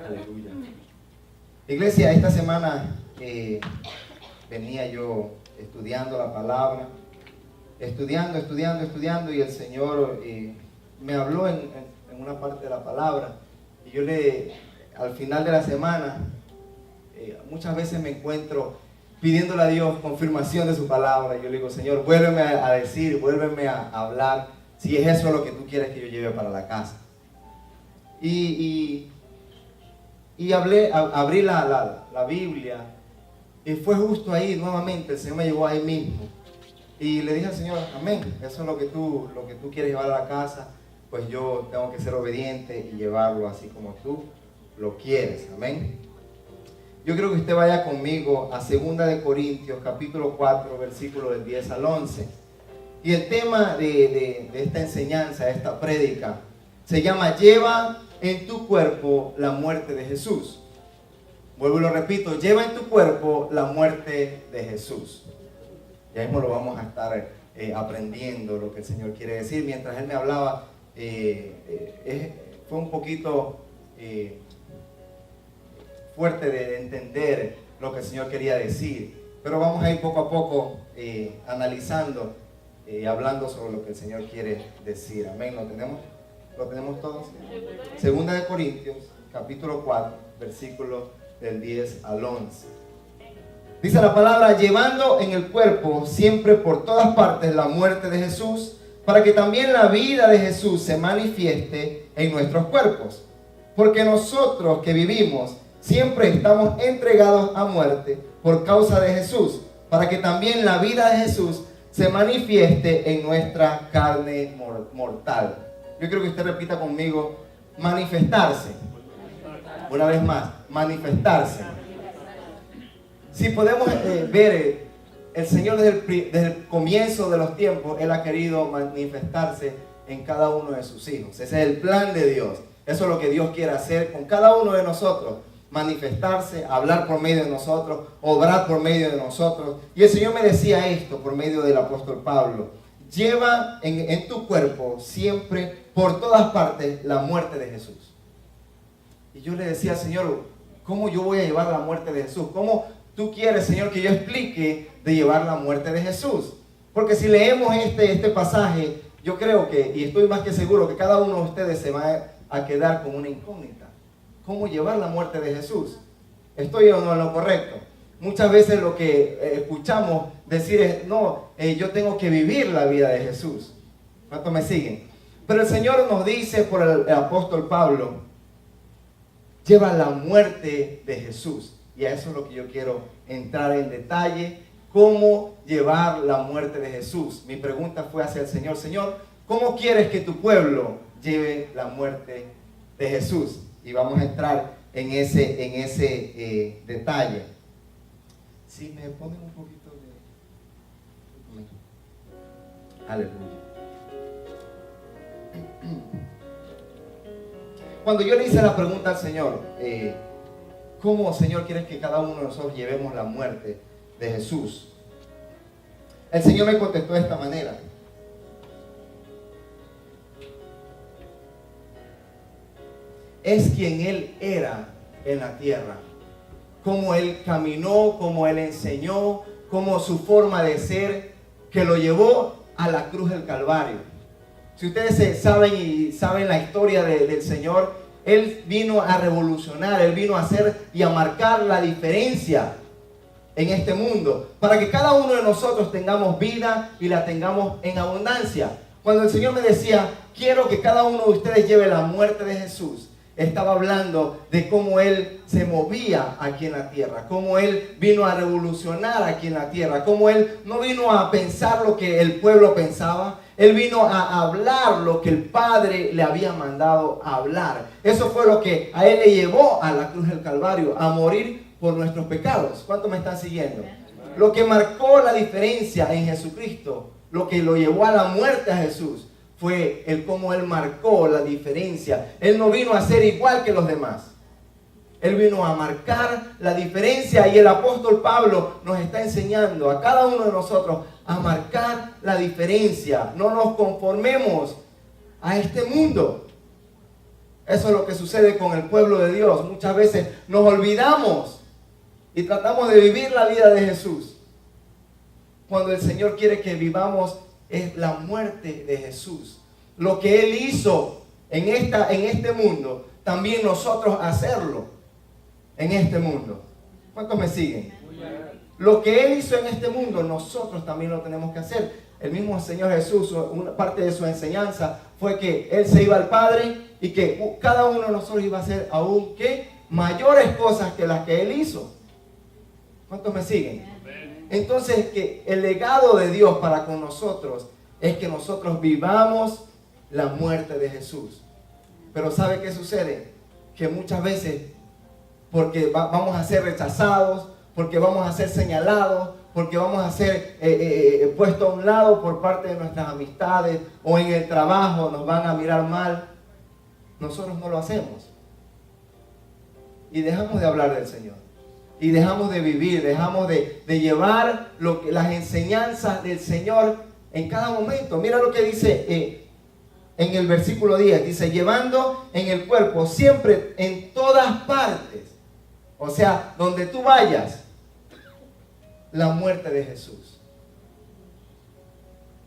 Aleluya. Iglesia, esta semana venía yo estudiando la palabra, estudiando, y el Señor me habló en una parte de la palabra, y yo al final de la semana, muchas veces me encuentro pidiéndole a Dios confirmación de su palabra. Yo le digo: Señor, vuélveme a decir, vuélveme a hablar, si es eso lo que tú quieres que yo lleve para la casa. Y abrí la Biblia, y fue justo ahí nuevamente, el Señor me llevó ahí mismo. Y le dije al Señor: amén, eso es lo que tú quieres llevar a la casa, pues yo tengo que ser obediente y llevarlo así como tú lo quieres. Amén. Yo creo que usted vaya conmigo a 2 de Corintios, capítulo 4, versículos del 10 al 11. Y el tema de esta enseñanza, de esta prédica, se llama: lleva en tu cuerpo la muerte de Jesús. Vuelvo y lo repito: lleva en tu cuerpo la muerte de Jesús. Ya mismo lo vamos a estar aprendiendo lo que el Señor quiere decir. Mientras Él me hablaba, fue un poquito fuerte de entender lo que el Señor quería decir. Pero vamos a ir poco a poco analizando, hablando sobre lo que el Señor quiere decir. Amén. ¿Lo tenemos? ¿Lo tenemos todos? 2 de Corintios, capítulo 4, versículos del 10 al 11. Dice la palabra: llevando en el cuerpo siempre por todas partes la muerte de Jesús, para que también la vida de Jesús se manifieste en nuestros cuerpos. Porque nosotros que vivimos siempre estamos entregados a muerte por causa de Jesús, para que también la vida de Jesús se manifieste en nuestra carne mortal. Yo quiero que usted repita conmigo: manifestarse. Una vez más, manifestarse. Si podemos ver, el Señor desde el comienzo de los tiempos, Él ha querido manifestarse en cada uno de sus hijos. Ese es el plan de Dios. Eso es lo que Dios quiere hacer con cada uno de nosotros. Manifestarse, hablar por medio de nosotros, obrar por medio de nosotros. Y el Señor me decía esto por medio del apóstol Pablo: lleva en tu cuerpo siempre, por todas partes, la muerte de Jesús. Y yo le decía: Señor, ¿cómo yo voy a llevar la muerte de Jesús? ¿Cómo tú quieres, Señor, que yo explique de llevar la muerte de Jesús? Porque si leemos este pasaje, yo creo que, y estoy más que seguro, que cada uno de ustedes se va a quedar con una incógnita. ¿Cómo llevar la muerte de Jesús? ¿Estoy o no en lo correcto? Muchas veces lo que escuchamos decir es: no, yo tengo que vivir la vida de Jesús. ¿Cuántos me siguen? Pero el Señor nos dice por el apóstol Pablo: lleva la muerte de Jesús. Y a eso es lo que yo quiero entrar en detalle: cómo llevar la muerte de Jesús. Mi pregunta fue hacia el Señor: Señor, ¿cómo quieres que tu pueblo lleve la muerte de Jesús? Y vamos a entrar en ese detalle. Si me ponen un poquito de... Aleluya. Cuando yo le hice la pregunta al Señor, ¿cómo, Señor, quieres que cada uno de nosotros llevemos la muerte de Jesús? El Señor me contestó de esta manera: es quien Él era en la tierra, cómo Él caminó, cómo Él enseñó, cómo su forma de ser, que lo llevó a la cruz del Calvario. Si ustedes saben la historia del Señor, Él vino a revolucionar, Él vino a hacer y a marcar la diferencia en este mundo, para que cada uno de nosotros tengamos vida y la tengamos en abundancia. Cuando el Señor me decía: quiero que cada uno de ustedes lleve la muerte de Jesús, estaba hablando de cómo Él se movía aquí en la tierra, cómo Él vino a revolucionar aquí en la tierra, cómo Él no vino a pensar lo que el pueblo pensaba, Él vino a hablar lo que el Padre le había mandado a hablar. Eso fue lo que a Él le llevó a la cruz del Calvario, a morir por nuestros pecados. ¿Cuántos me están siguiendo? Lo que marcó la diferencia en Jesucristo, lo que lo llevó a la muerte a Jesús, fue el cómo Él marcó la diferencia. Él no vino a ser igual que los demás. Él vino a marcar la diferencia, y el apóstol Pablo nos está enseñando a cada uno de nosotros a marcar la diferencia. No nos conformemos a este mundo. Eso es lo que sucede con el pueblo de Dios. Muchas veces nos olvidamos y tratamos de vivir la vida de Jesús, cuando el Señor quiere que vivamos es la muerte de Jesús. Lo que Él hizo en este mundo, también nosotros hacerlo en este mundo. ¿Cuántos me siguen? Lo que Él hizo en este mundo, nosotros también lo tenemos que hacer. El mismo Señor Jesús, una parte de su enseñanza fue que Él se iba al Padre y que cada uno de nosotros iba a hacer aún que mayores cosas que las que Él hizo. ¿Cuántos me siguen? Entonces, que el legado de Dios para con nosotros es que nosotros vivamos la muerte de Jesús. Pero ¿sabe qué sucede? Que muchas veces, porque vamos a ser rechazados, porque vamos a ser señalados, porque vamos a ser puestos a un lado por parte de nuestras amistades, o en el trabajo nos van a mirar mal, nosotros no lo hacemos. Y dejamos de hablar del Señor. Y dejamos de vivir, dejamos de llevar las enseñanzas del Señor en cada momento. Mira lo que dice en el versículo 10. Dice, llevando en el cuerpo siempre en todas partes. O sea, donde tú vayas, la muerte de Jesús.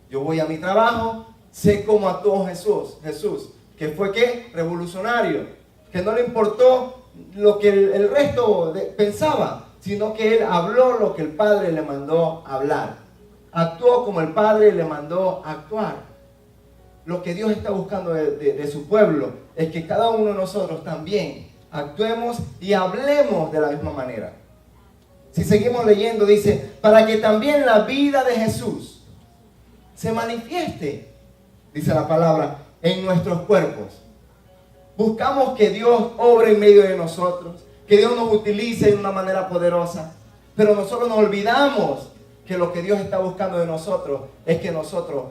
Yo voy a mi trabajo, sé cómo actuó Jesús, que fue ¿qué? Revolucionario, que no le importó lo que el resto pensaba, sino que Él habló lo que el Padre le mandó hablar. Actuó como el Padre le mandó actuar. Lo que Dios está buscando de su pueblo es que cada uno de nosotros también actuemos y hablemos de la misma manera. Si seguimos leyendo, dice, para que también la vida de Jesús se manifieste, dice la palabra, en nuestros cuerpos. Buscamos que Dios obre en medio de nosotros, que Dios nos utilice de una manera poderosa, pero nosotros nos olvidamos que lo que Dios está buscando de nosotros es que nosotros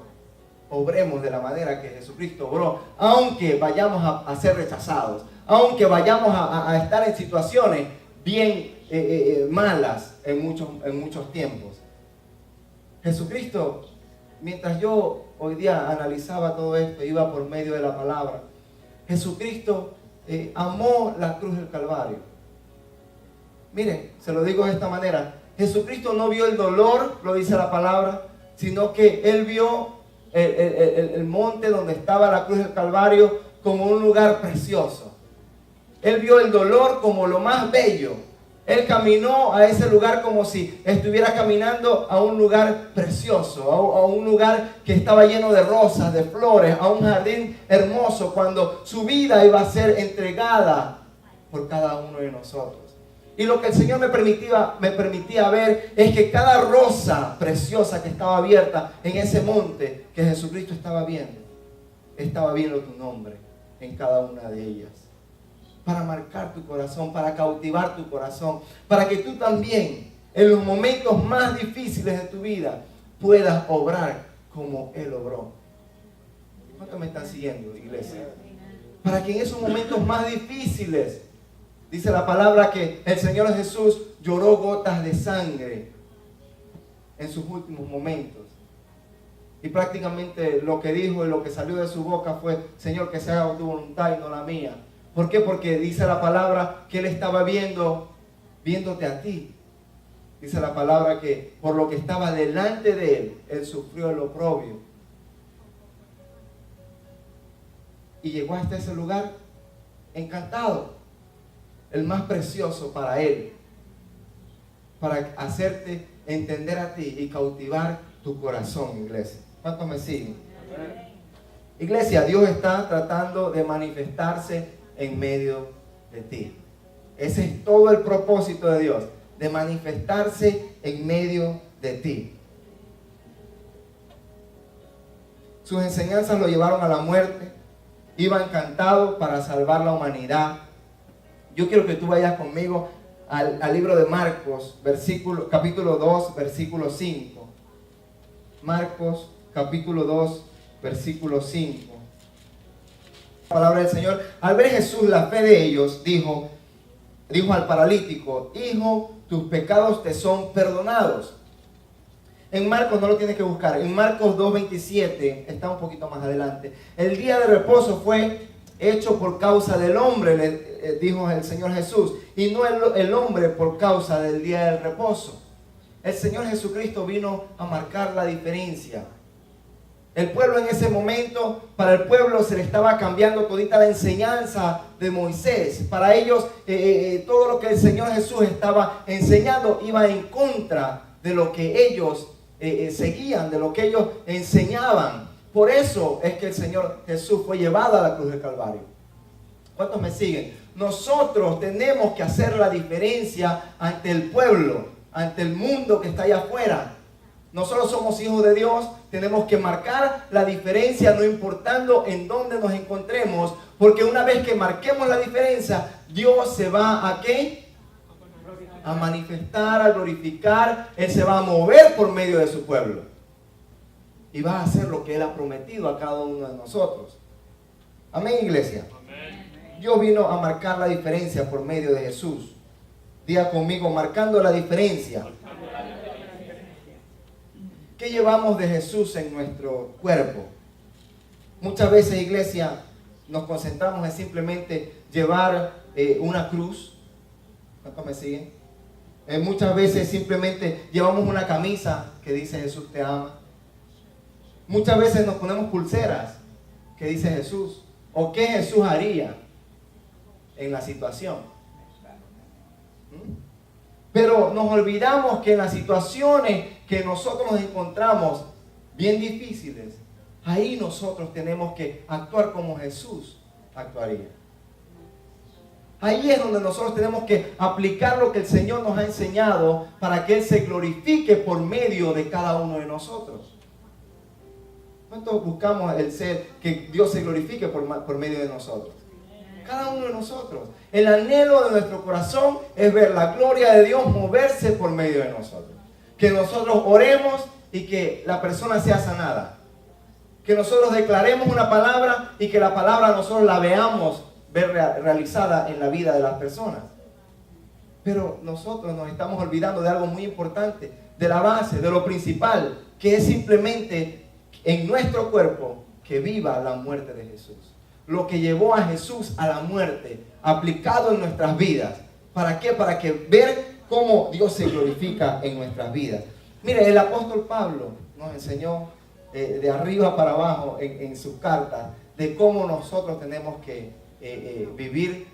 obremos de la manera que Jesucristo obró, aunque vayamos a ser rechazados, aunque vayamos a estar en situaciones bien malas en muchos tiempos. Jesucristo, mientras yo hoy día analizaba todo esto, iba por medio de la palabra, Jesucristo amó la cruz del Calvario. Miren, se lo digo de esta manera, Jesucristo no vio el dolor, lo dice la palabra, sino que Él vio el monte donde estaba la cruz del Calvario como un lugar precioso. Él vio el dolor como lo más bello. Él caminó a ese lugar como si estuviera caminando a un lugar precioso, a un lugar que estaba lleno de rosas, de flores, a un jardín hermoso, cuando su vida iba a ser entregada por cada uno de nosotros. Y lo que el Señor me permitía ver es que cada rosa preciosa que estaba abierta en ese monte que Jesucristo estaba viendo tu nombre en cada una de ellas. Para marcar tu corazón, para cautivar tu corazón, para que tú también en los momentos más difíciles de tu vida puedas obrar como Él obró. ¿Cuántos me están siguiendo, iglesia? Para que en esos momentos más difíciles, dice la palabra que el Señor Jesús lloró gotas de sangre en sus últimos momentos. Y prácticamente lo que dijo y lo que salió de su boca fue, Señor, que se haga tu voluntad y no la mía. ¿Por qué? Porque dice la palabra que Él estaba viéndote a ti. Dice la palabra que por lo que estaba delante de Él, Él sufrió el oprobio. Y llegó hasta ese lugar encantado, el más precioso para Él, para hacerte entender a ti y cautivar tu corazón, iglesia. ¿Cuántos me siguen? Iglesia, Dios está tratando de manifestarse en medio de ti. Ese es todo el propósito de Dios, de manifestarse en medio de ti. Sus enseñanzas lo llevaron a la muerte, iba encantado para salvar la humanidad. Yo quiero que tú vayas conmigo al libro de Marcos, capítulo 2, versículo 5. Marcos, capítulo 2, versículo 5. Palabra del Señor. Al ver Jesús la fe de ellos, dijo al paralítico, hijo, tus pecados te son perdonados. En Marcos, no lo tienes que buscar, en Marcos 2:27, está un poquito más adelante. El día de reposo fue hecho por causa del hombre, le dijo el Señor Jesús, y no el hombre por causa del día del reposo. El Señor Jesucristo vino a marcar la diferencia. El pueblo en ese momento, para el pueblo se le estaba cambiando todita la enseñanza de Moisés. Para ellos, todo lo que el Señor Jesús estaba enseñando iba en contra de lo que ellos seguían, de lo que ellos enseñaban. Por eso es que el Señor Jesús fue llevado a la cruz del Calvario. ¿Cuántos me siguen? Nosotros tenemos que hacer la diferencia ante el pueblo, ante el mundo que está allá afuera. Nosotros somos hijos de Dios, tenemos que marcar la diferencia no importando en dónde nos encontremos, porque una vez que marquemos la diferencia, Dios se va ¿a qué? A manifestar, a glorificar. Él se va a mover por medio de su pueblo y va a hacer lo que Él ha prometido a cada uno de nosotros. Amén, iglesia. Amén. Dios vino a marcar la diferencia por medio de Jesús. Diga conmigo, marcando la diferencia. ¿Qué llevamos de Jesús en nuestro cuerpo? Muchas veces, iglesia, nos concentramos en simplemente llevar una cruz. ¿Cuántos me siguen? Muchas veces simplemente llevamos una camisa que dice Jesús te ama. Muchas veces nos ponemos pulseras que dice Jesús. ¿O qué Jesús haría en la situación? Pero nos olvidamos que en las situaciones que nosotros nos encontramos bien difíciles, ahí nosotros tenemos que actuar como Jesús actuaría. Ahí es donde nosotros tenemos que aplicar lo que el Señor nos ha enseñado para que Él se glorifique por medio de cada uno de nosotros. ¿Cuántos buscamos el ser que Dios se glorifique por medio de nosotros? Cada uno de nosotros. El anhelo de nuestro corazón es ver la gloria de Dios moverse por medio de nosotros. Que nosotros oremos y que la persona sea sanada. Que nosotros declaremos una palabra y que la palabra nosotros la veamos realizada en la vida de las personas. Pero nosotros nos estamos olvidando de algo muy importante, de la base, de lo principal, que es simplemente en nuestro cuerpo que viva la muerte de Jesús. Lo que llevó a Jesús a la muerte, aplicado en nuestras vidas. ¿Para qué? Para que ver cómo Dios se glorifica en nuestras vidas. Mire, el apóstol Pablo nos enseñó de arriba para abajo en sus cartas de cómo nosotros tenemos que vivir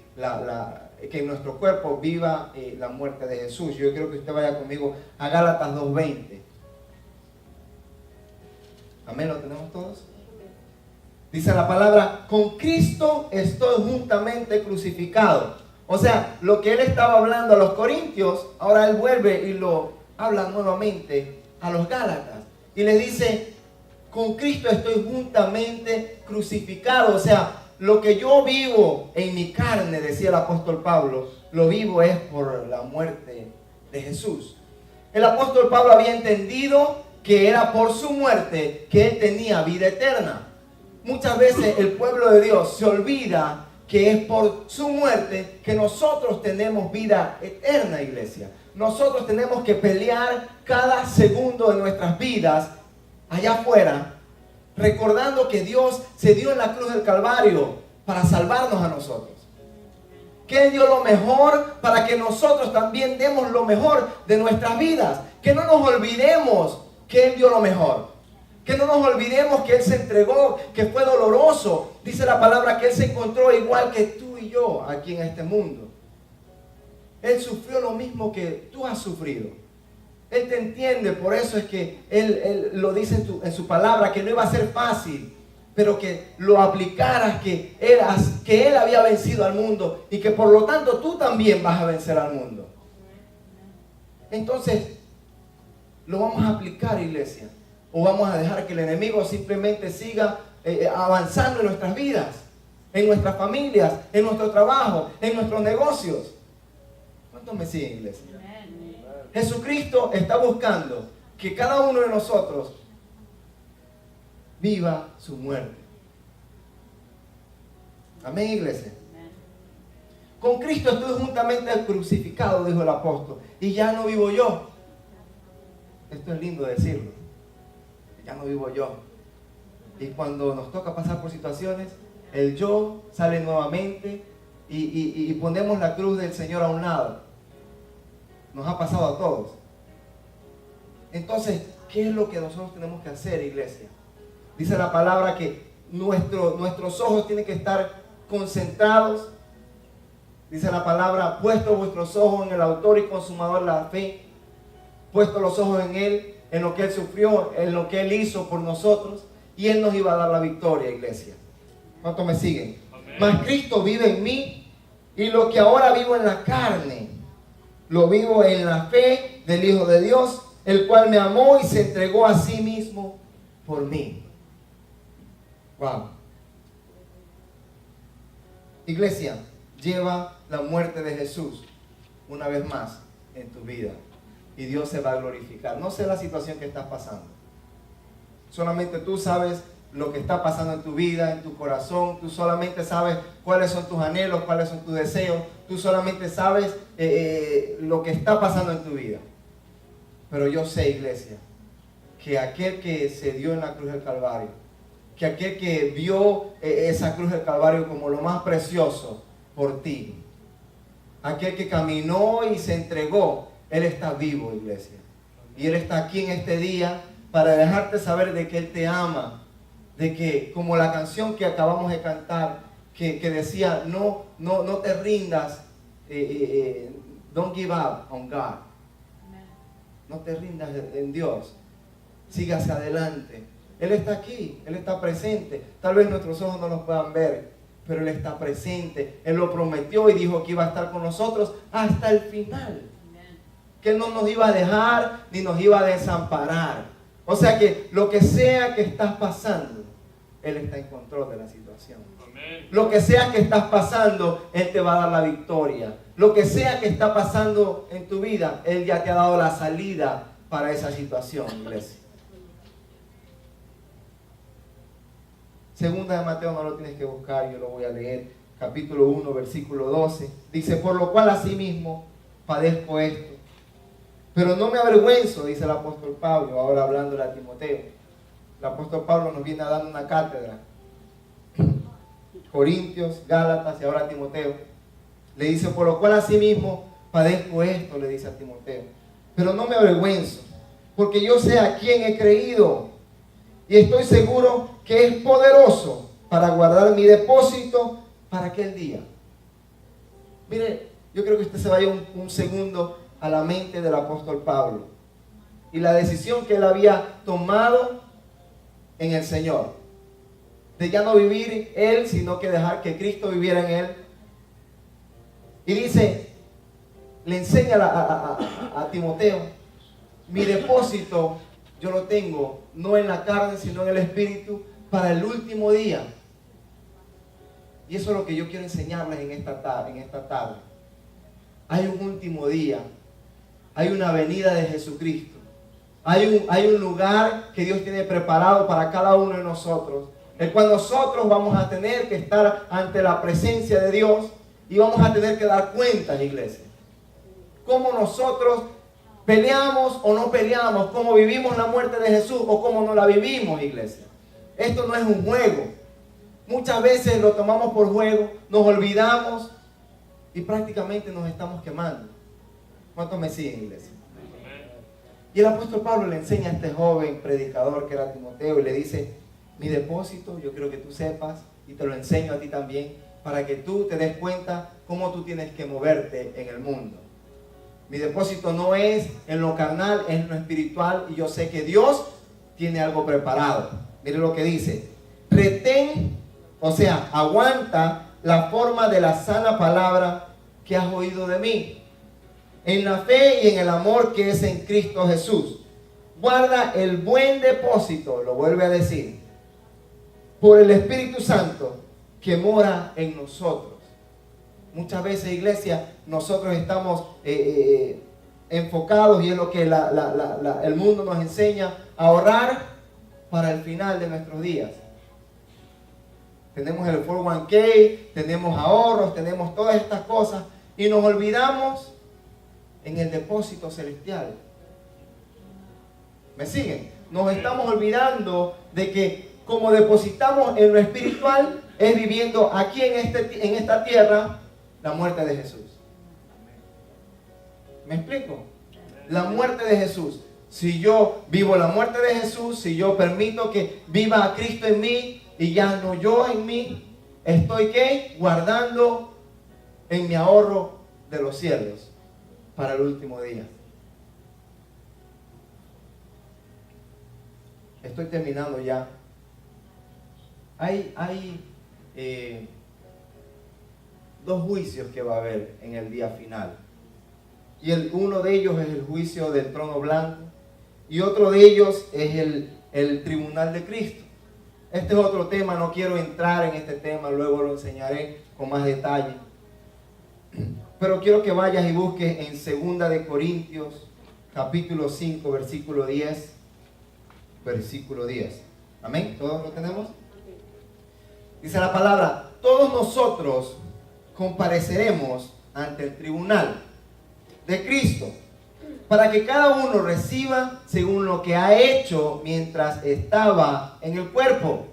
que en nuestro cuerpo viva la muerte de Jesús. Yo quiero que usted vaya conmigo a Gálatas 2:20. Amén, ¿lo tenemos todos? Dice la palabra, con Cristo estoy juntamente crucificado. O sea, lo que él estaba hablando a los corintios, ahora él vuelve y lo habla nuevamente a los gálatas. Y le dice, con Cristo estoy juntamente crucificado. O sea, lo que yo vivo en mi carne, decía el apóstol Pablo, lo vivo es por la muerte de Jesús. El apóstol Pablo había entendido que era por su muerte que él tenía vida eterna. Muchas veces el pueblo de Dios se olvida que es por su muerte que nosotros tenemos vida eterna, iglesia. Nosotros tenemos que pelear cada segundo de nuestras vidas allá afuera, recordando que Dios se dio en la cruz del Calvario para salvarnos a nosotros. Que Él dio lo mejor para que nosotros también demos lo mejor de nuestras vidas. Que no nos olvidemos que Él dio lo mejor. Que no nos olvidemos que Él se entregó, que fue doloroso. Dice la palabra que Él se encontró igual que tú y yo aquí en este mundo. Él sufrió lo mismo que tú has sufrido. Él te entiende, por eso es que Él lo dice en su palabra, que no iba a ser fácil, pero que lo aplicaras, que Él había vencido al mundo y que por lo tanto tú también vas a vencer al mundo. Entonces, lo vamos a aplicar, iglesia. ¿O vamos a dejar que el enemigo simplemente siga avanzando en nuestras vidas, en nuestras familias, en nuestro trabajo, en nuestros negocios? ¿Cuántos me siguen, iglesia? Jesucristo está buscando que cada uno de nosotros viva su muerte. Amén, iglesia. Con Cristo estoy juntamente crucificado, dijo el apóstol, y ya no vivo yo. Esto es lindo decirlo. Ya no vivo yo. Y cuando nos toca pasar por situaciones, el yo sale nuevamente y ponemos la cruz del Señor a un lado. Nos ha pasado a todos. Entonces, ¿qué es lo que nosotros tenemos que hacer, iglesia? Dice la palabra que nuestros ojos tienen que estar concentrados. Dice la palabra, puestos vuestros ojos en el autor y consumador de la fe, puestos los ojos en Él, en lo que Él sufrió, en lo que Él hizo por nosotros, y Él nos iba a dar la victoria, iglesia. ¿Cuántos me siguen? Amén. Mas Cristo vive en mí, y lo que ahora vivo en la carne, lo vivo en la fe del Hijo de Dios, el cual me amó y se entregó a sí mismo por mí. Wow. Iglesia, lleva la muerte de Jesús una vez más en tu vida y Dios se va a glorificar. No sé la situación que estás pasando. Solamente tú sabes lo que está pasando en tu vida, en tu corazón. Tú solamente sabes cuáles son tus anhelos, cuáles son tus deseos. Tú solamente sabes lo que está pasando en tu vida. Pero yo sé, iglesia, que aquel que se dio en la cruz del Calvario, que aquel que vio esa cruz del Calvario como lo más precioso por ti, aquel que caminó y se entregó, Él está vivo, iglesia. Y Él está aquí en este día para dejarte saber de que Él te ama, de que como la canción que acabamos de cantar, que decía, no te rindas, don't give up on God. No te rindas en Dios, siga hacia adelante. Él está aquí, Él está presente. Tal vez nuestros ojos no los puedan ver, pero Él está presente. Él lo prometió y dijo que iba a estar con nosotros hasta el final. Que Él no nos iba a dejar ni nos iba a desamparar. O sea que lo que sea que estás pasando, Él está en control de la situación. Amén. Lo que sea que estás pasando, Él te va a dar la victoria. Lo que sea que está pasando en tu vida, Él ya te ha dado la salida para esa situación, iglesia. Segunda de Mateo no lo tienes que buscar, yo lo voy a leer. Capítulo 1, versículo 12. Dice, por lo cual asimismo padezco esto. Pero no me avergüenzo, dice el apóstol Pablo, ahora hablándole a Timoteo. El apóstol Pablo nos viene dando una cátedra. Corintios, Gálatas y ahora Timoteo. Le dice, por lo cual asimismo padezco esto, le dice a Timoteo. Pero no me avergüenzo, porque yo sé a quién he creído. Y estoy seguro que es poderoso para guardar mi depósito para aquel día. Mire, yo creo que usted se vaya un segundo a la mente del apóstol Pablo. Y la decisión que él había tomado en el Señor. De ya no vivir él, sino que dejar que Cristo viviera en él. Y dice, le enseña a Timoteo, mi depósito yo lo tengo no en la carne, sino en el Espíritu para el último día. Y eso es lo que yo quiero enseñarles en esta tarde. Hay un último día, hay una venida de Jesucristo, hay un lugar que Dios tiene preparado para cada uno de nosotros, el cual nosotros vamos a tener que estar ante la presencia de Dios. Y vamos a tener que dar cuentas, iglesia. Cómo nosotros peleamos o no peleamos, cómo vivimos la muerte de Jesús o cómo no la vivimos, iglesia. Esto no es un juego. Muchas veces lo tomamos por juego, nos olvidamos y prácticamente nos estamos quemando. ¿Cuántos me siguen, iglesia? Y el apóstol Pablo le enseña a este joven predicador que era Timoteo y le dice, mi depósito, yo quiero que tú sepas y te lo enseño a ti también, para que tú te des cuenta cómo tú tienes que moverte en el mundo. Mi depósito no es en lo carnal, es en lo espiritual, y yo sé que Dios tiene algo preparado. Mire lo que dice, retén, o sea, aguanta la forma de la sana palabra que has oído de mí, en la fe y en el amor que es en Cristo Jesús. Guarda el buen depósito, lo vuelve a decir, por el Espíritu Santo que mora en nosotros. Muchas veces, iglesia, nosotros estamos enfocados, y es lo que el mundo nos enseña, a ahorrar para el final de nuestros días. Tenemos el 401k, tenemos ahorros, tenemos todas estas cosas, y nos olvidamos en el depósito celestial. ¿Me siguen? Nos estamos olvidando de que como depositamos en lo espiritual, es viviendo aquí en esta tierra la muerte de Jesús. ¿Me explico? La muerte de Jesús. Si yo vivo la muerte de Jesús, si yo permito que viva a Cristo en mí y ya no yo en mí, estoy ¿qué? Guardando en mi ahorro de los cielos para el último día. Estoy terminando ya. Hay dos juicios que va a haber en el día final. Y uno de ellos es el juicio del trono blanco. Y otro de ellos es el tribunal de Cristo. Este es otro tema, no quiero entrar en este tema, luego lo enseñaré con más detalle. Pero quiero que vayas y busques en 2 de Corintios, capítulo 5, versículo 10. Versículo 10. Amén. ¿Todos lo tenemos? Dice la palabra: todos nosotros compareceremos ante el tribunal de Cristo, para que cada uno reciba según lo que ha hecho mientras estaba en el cuerpo.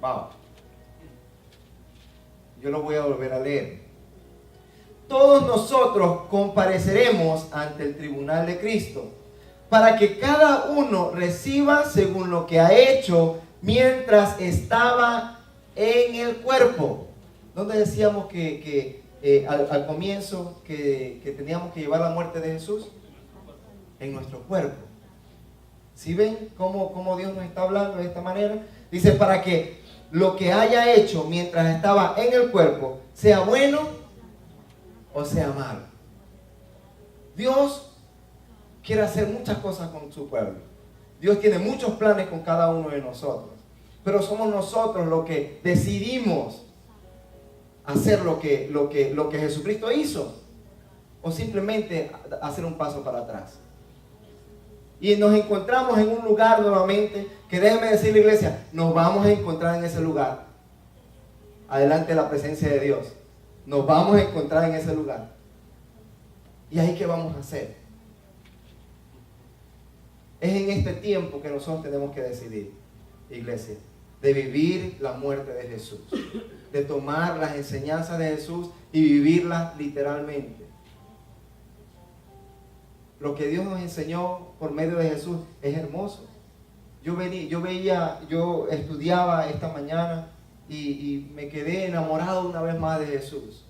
Wow. Yo lo voy a volver a leer. Todos nosotros compareceremos ante el tribunal de Cristo, para que cada uno reciba según lo que ha hecho mientras estaba en el cuerpo. ¿Dónde decíamos que al comienzo que teníamos que llevar la muerte de Jesús? En nuestro cuerpo. ¿Sí ven cómo Dios nos está hablando de esta manera? Dice, para que lo que haya hecho mientras estaba en el cuerpo, sea bueno o sea malo. Dios quiere hacer muchas cosas con su pueblo. Dios tiene muchos planes con cada uno de nosotros. Pero somos nosotros los que decidimos hacer lo que Jesucristo hizo, o simplemente hacer un paso para atrás. Y nos encontramos en un lugar nuevamente, que déjeme decirle, iglesia, nos vamos a encontrar en ese lugar, adelante de la presencia de Dios. Nos vamos a encontrar en ese lugar. ¿Y ahí qué vamos a hacer? Es en este tiempo que nosotros tenemos que decidir, iglesia, de vivir la muerte de Jesús, de tomar las enseñanzas de Jesús y vivirlas literalmente. Lo que Dios nos enseñó por medio de Jesús es hermoso. Yo estudiaba esta mañana y me quedé enamorado una vez más de Jesús.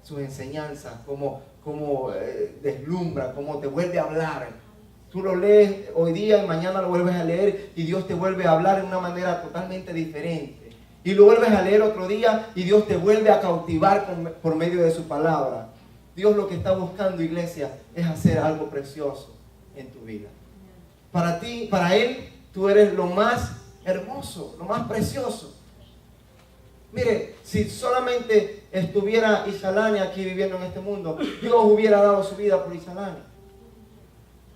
Sus enseñanzas, cómo deslumbra, cómo te vuelve a hablar. Tú lo lees hoy día y mañana lo vuelves a leer y Dios te vuelve a hablar de una manera totalmente diferente. Y lo vuelves a leer otro día y Dios te vuelve a cautivar por medio de su palabra. Dios lo que está buscando, iglesia, es hacer algo precioso en tu vida. Para ti, para Él, tú eres lo más hermoso, lo más precioso. Mire, si solamente estuviera Isalania aquí viviendo en este mundo, Dios hubiera dado su vida por Isalania,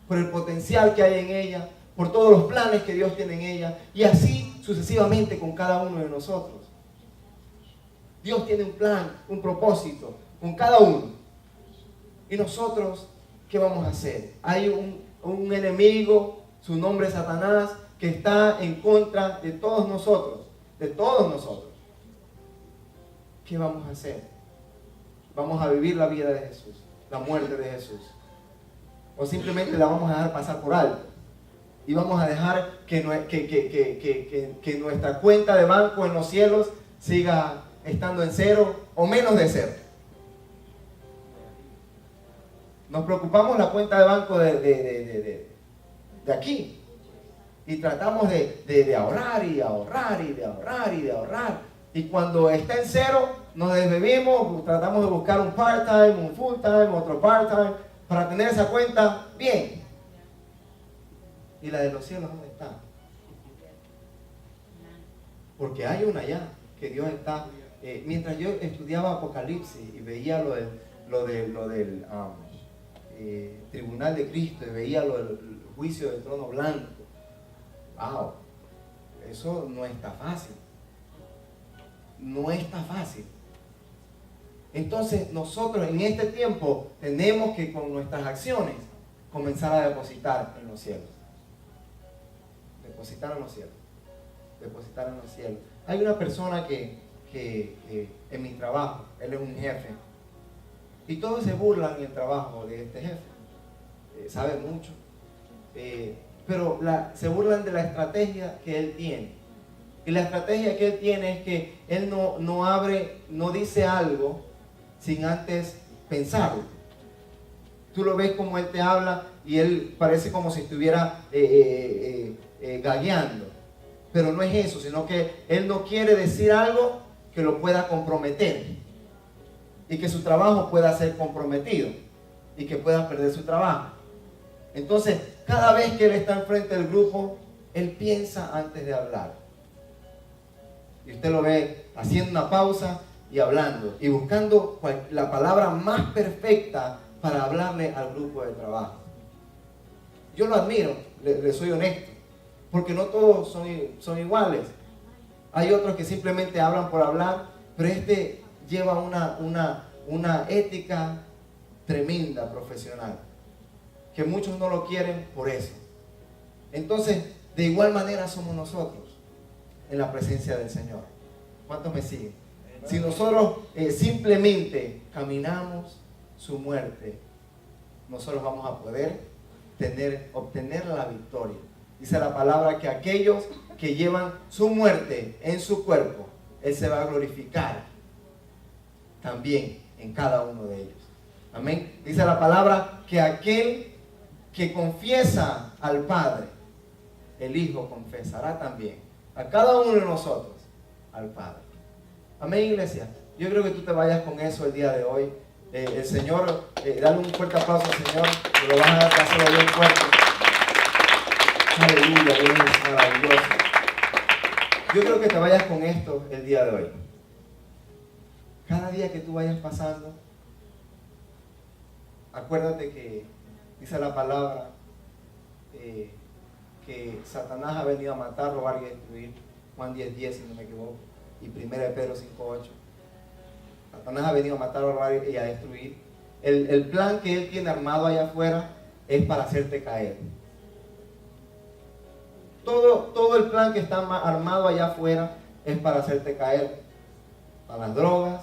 por el potencial que hay en ella, por todos los planes que Dios tiene en ella, y así sucesivamente con cada uno de nosotros. Dios tiene un plan, un propósito con cada uno. Y nosotros, ¿qué vamos a hacer? Hay un enemigo, su nombre es Satanás, que está en contra de todos nosotros, de todos nosotros. ¿Qué vamos a hacer? Vamos a vivir la vida de Jesús, la muerte de Jesús, o simplemente la vamos a dejar pasar por alto y vamos a dejar que nuestra cuenta de banco en los cielos siga estando en cero o menos de cero. Nos preocupamos la cuenta de banco de aquí y tratamos de ahorrar y ahorrar y de ahorrar y de ahorrar. Y cuando está en cero, nos desbebimos, tratamos de buscar un part-time, un full-time, otro part-time, para tener esa cuenta bien. ¿Y la de los cielos dónde está? Porque hay una allá, que Dios está. Mientras yo estudiaba Apocalipsis y veía lo del tribunal de Cristo y veía el juicio del trono blanco, wow, eso no está fácil. No está fácil. Entonces nosotros en este tiempo tenemos que con nuestras acciones comenzar a depositar en los cielos. Depositar en los cielos. Depositar en los cielos. Hay una persona que en mi trabajo, él es un jefe, y todos se burlan en el trabajo de este jefe. Sabe mucho, pero se burlan de la estrategia que él tiene. Y la estrategia que él tiene es que él no dice algo sin antes pensarlo. Tú lo ves como él te habla y él parece como si estuviera gagueando. Pero no es eso, sino que él no quiere decir algo que lo pueda comprometer y que su trabajo pueda ser comprometido y que pueda perder su trabajo. Entonces, cada vez que él está enfrente del grupo, él piensa antes de hablar. Y usted lo ve haciendo una pausa y hablando y buscando la palabra más perfecta para hablarle al grupo de trabajo. Yo lo admiro, le soy honesto, porque no todos son iguales. Hay otros que simplemente hablan por hablar, pero este lleva una ética tremenda, profesional, que muchos no lo quieren por eso. Entonces, de igual manera somos nosotros en la presencia del Señor. ¿Cuántos me siguen? Si nosotros simplemente caminamos su muerte, nosotros vamos a poder obtener la victoria. Dice la palabra que aquellos que llevan su muerte en su cuerpo, Él se va a glorificar también en cada uno de ellos. Amén. Dice la palabra que aquel que confiesa al Padre, el Hijo confesará también a cada uno de nosotros al Padre. Amén, iglesia. Yo creo que tú te vayas con eso el día de hoy. El Señor, dale un fuerte aplauso al Señor, que lo vas a hacerlo bien fuerte. Aleluya, Dios es maravilloso. Yo creo que te vayas con esto el día de hoy. Cada día que tú vayas pasando, acuérdate que dice la palabra que Satanás ha venido a matar, robar y destruir. Juan 10:10, si no me equivoco, y 1 Pedro 5:8. Satanás ha venido a matar, a robar y a destruir. El plan que él tiene armado allá afuera es para hacerte caer. Todo el plan que está armado allá afuera es para hacerte caer. Para las drogas,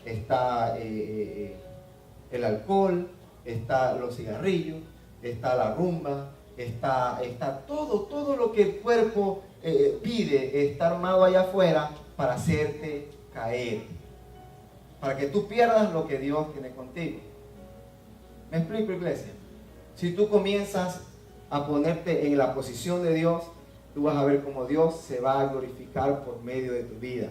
está el alcohol, está los cigarrillos, está la rumba, está todo lo que el cuerpo pide, está armado allá afuera para hacerte caer, para que tú pierdas lo que Dios tiene contigo. ¿Me explico, iglesia? Si tú comienzas a ponerte en la posición de Dios, tú vas a ver cómo Dios se va a glorificar por medio de tu vida.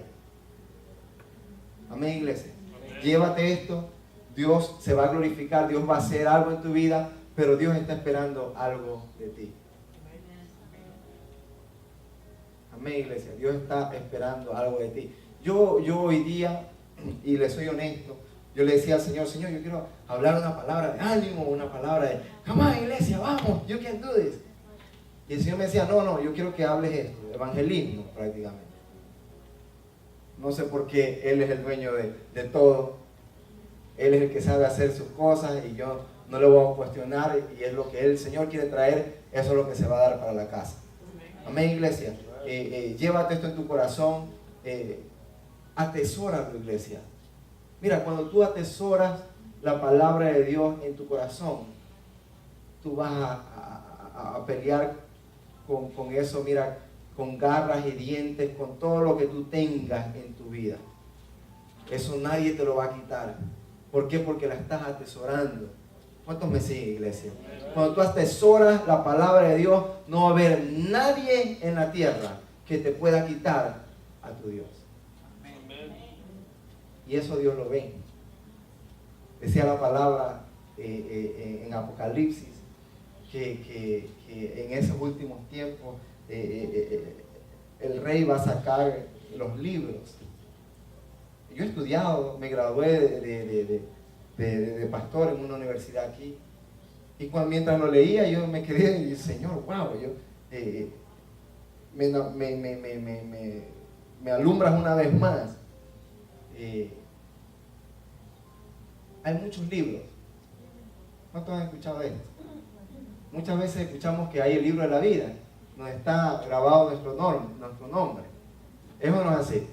Amén, iglesia. Amén. Llévate esto, Dios se va a glorificar, Dios va a hacer algo en tu vida, pero Dios está esperando algo de ti. Amén, iglesia. Dios está esperando algo de ti. Yo hoy día, y le soy honesto, yo le decía al Señor, Señor, yo quiero hablar una palabra de ánimo, una palabra de, come on, iglesia, vamos, you can do this. Y el Señor me decía, no, yo quiero que hables esto, evangelismo prácticamente. No sé por qué Él es el dueño de todo. Él es el que sabe hacer sus cosas y yo no le voy a cuestionar, y es lo que el Señor quiere traer, eso es lo que se va a dar para la casa. Amén, iglesia. Llévate esto en tu corazón, atesóralo, iglesia. Mira, cuando tú atesoras la palabra de Dios en tu corazón, tú vas a pelear con eso, mira, con garras y dientes, con todo lo que tú tengas en tu vida. Eso nadie te lo va a quitar. ¿Por qué? Porque la estás atesorando. ¿Cuántos me siguen, iglesia? Cuando tú atesoras la palabra de Dios, no va a haber nadie en la tierra que te pueda quitar a tu Dios. Y eso Dios lo ve. Decía la palabra en Apocalipsis que en esos últimos tiempos el rey va a sacar los libros. Yo he estudiado, me gradué de pastor en una universidad aquí, y mientras lo leía yo me quedé y dije, Señor, wow, me alumbras una vez más. Hay muchos libros. ¿Cuántos han escuchado de esto? Muchas veces escuchamos que hay el libro de la vida, donde está grabado nuestro nombre. ¿Eso no es así?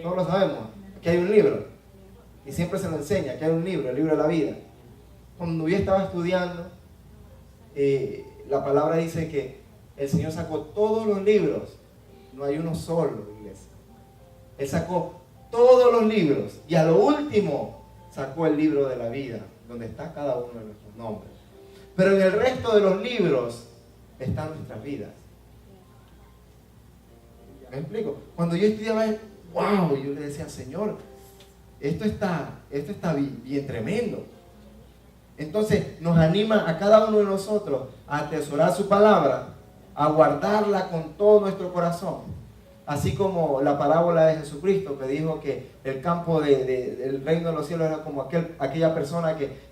Todos lo sabemos. Aquí hay un libro. Y siempre se lo enseña, que hay un libro, el libro de la vida. Cuando yo estaba estudiando, la palabra dice que el Señor sacó todos los libros. No hay uno solo, iglesia. Él sacó todos los libros. Y a lo último sacó el libro de la vida, donde está cada uno de nuestros nombres. Pero en el resto de los libros están nuestras vidas. ¿Me explico? Cuando yo estudiaba, wow, yo le decía, Señor, esto está bien tremendo. Entonces nos anima a cada uno de nosotros a atesorar su palabra, a guardarla con todo nuestro corazón. Así como la parábola de Jesucristo que dijo que el campo del reino de los cielos era como aquella persona que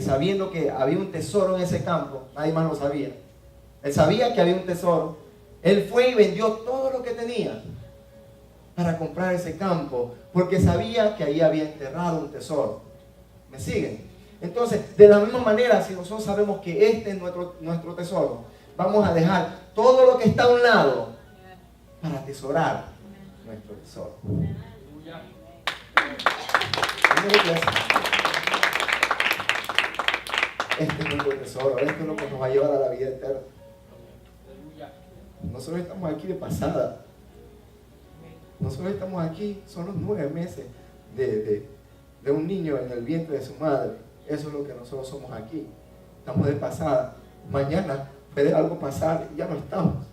sabiendo que había un tesoro en ese campo, nadie más lo sabía. Él sabía que había un tesoro. Él fue y vendió todo lo que tenía para comprar ese campo, porque sabía que ahí había enterrado un tesoro. ¿Me siguen? Entonces, de la misma manera, si nosotros sabemos que este es nuestro tesoro, vamos a dejar todo lo que está a un lado para atesorar nuestro tesoro. Este es nuestro tesoro, esto es lo que nos va a llevar a la vida eterna. Nosotros estamos aquí de pasada. Nosotros estamos aquí, son los 9 meses de un niño en el vientre de su madre. Eso es lo que nosotros somos aquí. Estamos de pasada. Mañana puede algo pasar y ya no estamos.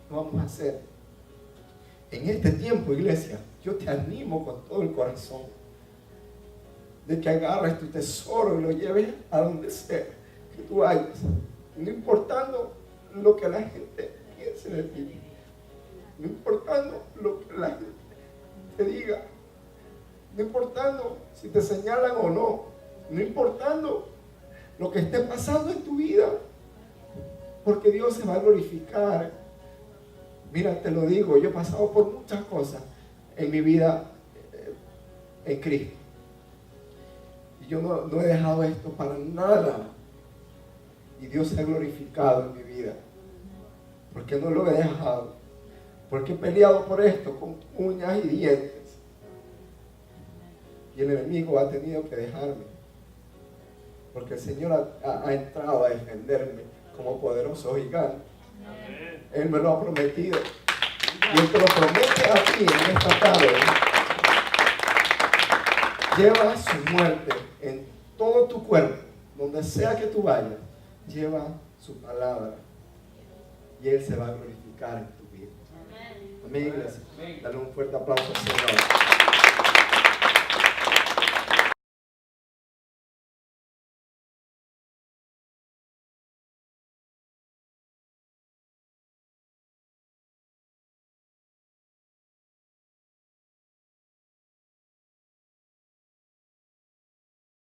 ¿Qué vamos a hacer? En este tiempo, iglesia, yo te animo con todo el corazón de que agarres tu tesoro y lo lleves a donde sea que tú vayas, no importando lo que la gente piense de ti, no importando lo que la gente te diga, no importando si te señalan o no, no importando lo que esté pasando en tu vida, porque Dios se va a glorificar. Mira, te lo digo, yo he pasado por muchas cosas en mi vida en Cristo. Y yo no he dejado esto para nada. Y Dios se ha glorificado en mi vida. Porque no lo he dejado. Porque he peleado por esto con uñas y dientes. Y el enemigo ha tenido que dejarme. Porque el Señor ha entrado a defenderme como poderoso gigante. Él me lo ha prometido. Y Él te lo promete a ti en esta tarde. Lleva su muerte en todo tu cuerpo, donde sea que tú vayas. Lleva su palabra. Y Él se va a glorificar en tu vida. Amén, iglesia. Dale un fuerte aplauso al Señor.